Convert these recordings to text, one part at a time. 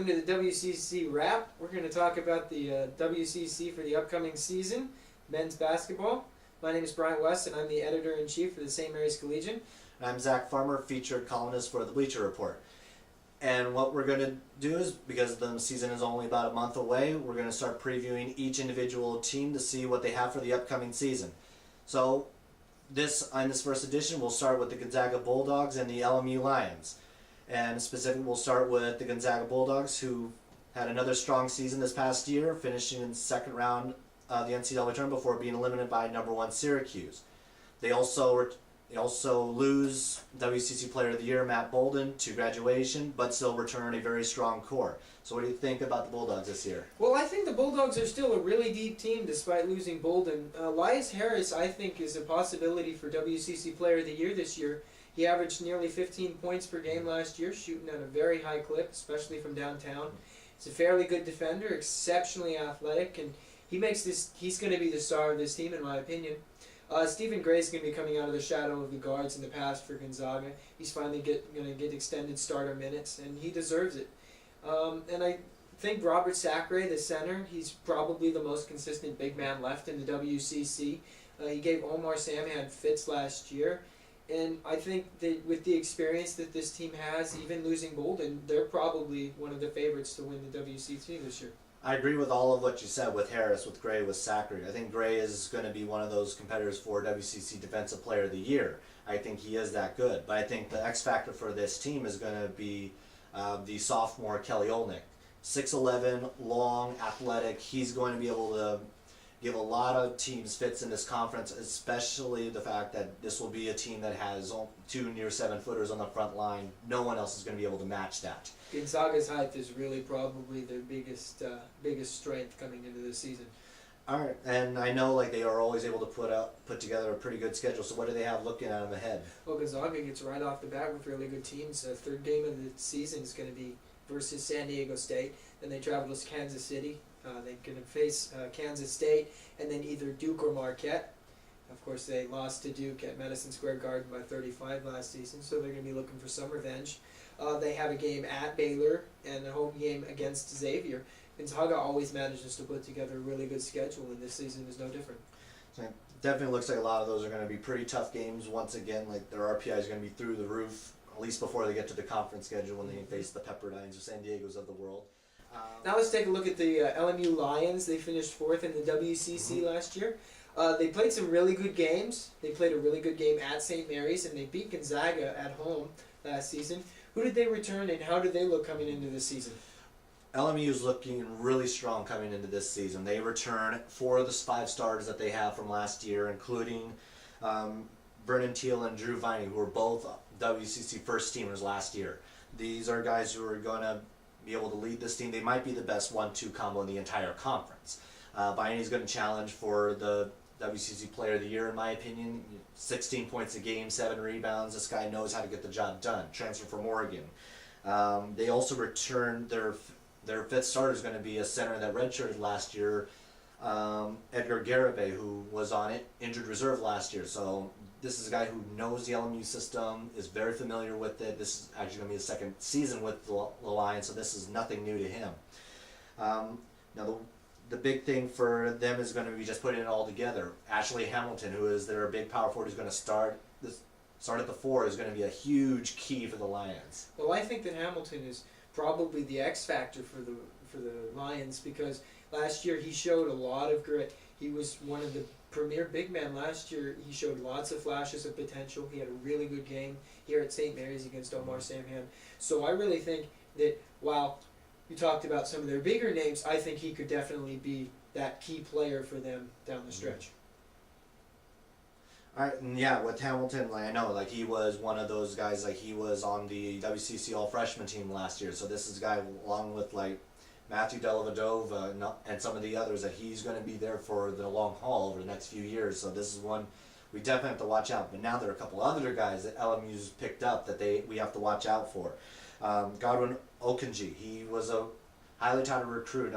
welcome to the WCC Wrap. We're going to talk about the WCC for the upcoming season, men's basketball. My name is Brian West, and I'm the editor-in-chief for the St. Mary's Collegian. And I'm Zach Farmer, featured columnist for the Bleacher Report. And what we're going to do is, because the season is only about a month away, we're going to start previewing each individual team to see what they have for the upcoming season. So, on this first edition, we'll start with the Gonzaga Bulldogs and the LMU Lions. And specifically, we'll start with the Gonzaga Bulldogs, who had another strong season this past year, finishing in the second round of the NCAA tournament before being eliminated by number 1 Syracuse. They also lose WCC Player of the Year Matt Bolden to graduation, but still return a very strong core. So what do you think about the Bulldogs this year? Well, I think the Bulldogs are still a really deep team despite losing Bolden. Elias Harris, I think, is a possibility for WCC Player of the Year this year. He averaged nearly 15 points per game last year, shooting at a very high clip, especially from downtown. He's a fairly good defender, exceptionally athletic, and he's going to be the star of this team, in my opinion. Stephen Gray's going to be coming out of the shadow of the guards in the past for Gonzaga. He's finally going to get extended starter minutes, and he deserves it. And I think Robert Sacre, the center, he's probably the most consistent big man left in the WCC. He gave Omar Samhan fits last year. And I think that with the experience that this team has, even losing Bolden, they're probably one of the favorites to win the WCC this year. I agree with all of what you said with Harris, with Gray, with Sacre. I think Gray is going to be one of those competitors for WCC Defensive Player of the Year. I think he is that good. But I think the X factor for this team is going to be the sophomore Kelly Olnick. 6'11", long, athletic. He's going to be able to give a lot of teams fits in this conference, especially the fact that this will be a team that has 2 near 7-footers on the front line. No one else is going to be able to match that. Gonzaga's height is really probably their biggest strength coming into the season. All right, and I know they are always able to put together a pretty good schedule. So what do they have looking at them ahead? Well, Gonzaga gets right off the bat with really good teams. The third game of the season is going to be versus San Diego State. Then they travel to Kansas City. They're going to face Kansas State, and then either Duke or Marquette. Of course, they lost to Duke at Madison Square Garden by 35 last season, so they're going to be looking for some revenge. They have a game at Baylor and a home game against Xavier. Gonzaga always manages to put together a really good schedule, and this season is no different. So it definitely looks like a lot of those are going to be pretty tough games. Once again, their RPI is going to be through the roof, at least before they get to the conference schedule when they face the Pepperdines or San Diegos of the world. Now let's take a look at the LMU Lions. They finished 4th in the WCC last year. They played some really good games. They played a really good game at St. Mary's, and they beat Gonzaga at home last season. Who did they return, and how did they look coming into this season? LMU is looking really strong coming into this season. They return 4 of the 5 starters that they have from last year, including Vernon Teal and Drew Viney, who were both WCC first teamers last year. These are guys who are going to be able to lead this team. They might be the best 1-2 combo in the entire conference. Viney's going to challenge for the WCC Player of the Year, in my opinion. 16 points a game, 7 rebounds. This guy knows how to get the job done. Transfer from Oregon. They also returned their 5th starter is going to be a center that redshirted last year, Edgar Garibay, who was on injured reserve last year. So this is a guy who knows the LMU system, is very familiar with it. This is actually going to be his second season with the Lions, so this is nothing new to him. Now the big thing for them is going to be just putting it all together. Ashley Hamilton, who is their big power forward, is going to start at the 4, is going to be a huge key for the Lions. Well, I think that Hamilton is probably the X factor for the Lions, because last year he showed a lot of grit. He was one of the premier big men last year. He showed lots of flashes of potential. He had a really good game here at St. Mary's against Omar Samhan. So I really think that while you talked about some of their bigger names, I think he could definitely be that key player for them down the stretch. All right, and yeah, with Hamilton, I know, he was one of those guys, he was on the WCC All-Freshman team last year, so this is a guy, along with, Matthew Dellavedova and some of the others, that he's going to be there for the long haul over the next few years, so this is one we definitely have to watch out. But now there are a couple other guys that LMU's picked up that we have to watch out for. Godwin Okenji, he was a highly touted recruit.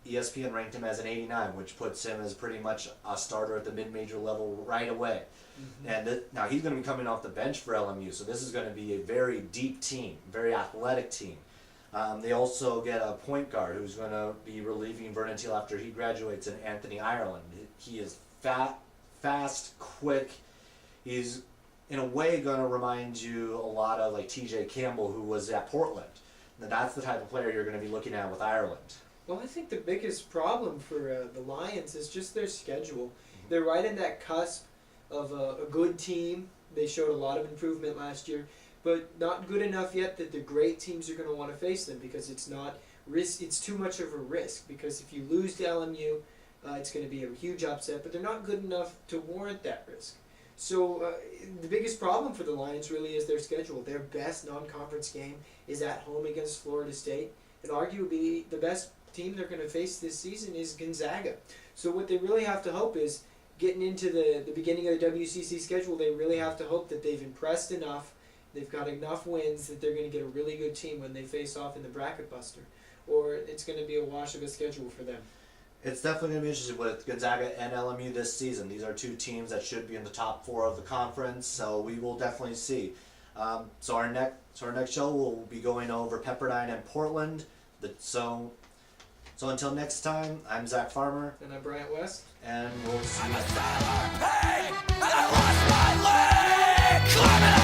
ESPN ranked him as an 89, which puts him as pretty much a starter at the mid-major level right away. Mm-hmm. And now he's going to be coming off the bench for LMU, so this is going to be a very deep team, very athletic team. They also get a point guard who's going to be relieving Vernon Teal after he graduates in Anthony Ireland. He is fast, quick. He's in a way going to remind you a lot of like T.J. Campbell, who was at Portland. And that's the type of player you're going to be looking at with Ireland. Well, I think the biggest problem for the Lions is just their schedule. They're right in that cusp of a good team. They showed a lot of improvement last year, but not good enough yet that the great teams are going to want to face them because it's not risk. It's too much of a risk because if you lose to LMU, it's going to be a huge upset. But they're not good enough to warrant that risk. So the biggest problem for the Lions really is their schedule. Their best non-conference game is at home against Florida State, and arguably the best team they're going to face this season is Gonzaga. So what they really have to hope is getting into the beginning of the WCC schedule, they really have to hope that they've impressed enough, they've got enough wins that they're going to get a really good team when they face off in the bracket buster, or it's going to be a wash of a schedule for them. It's definitely going to be interesting with Gonzaga and LMU this season. These are two teams that should be in the top 4 of the conference, so we will definitely see. So our next show we'll be going over Pepperdine and Portland. So until next time, I'm Zach Farmer. And I'm Bryant West. And we'll see you next time. Hey! And I lost my leg! Climbing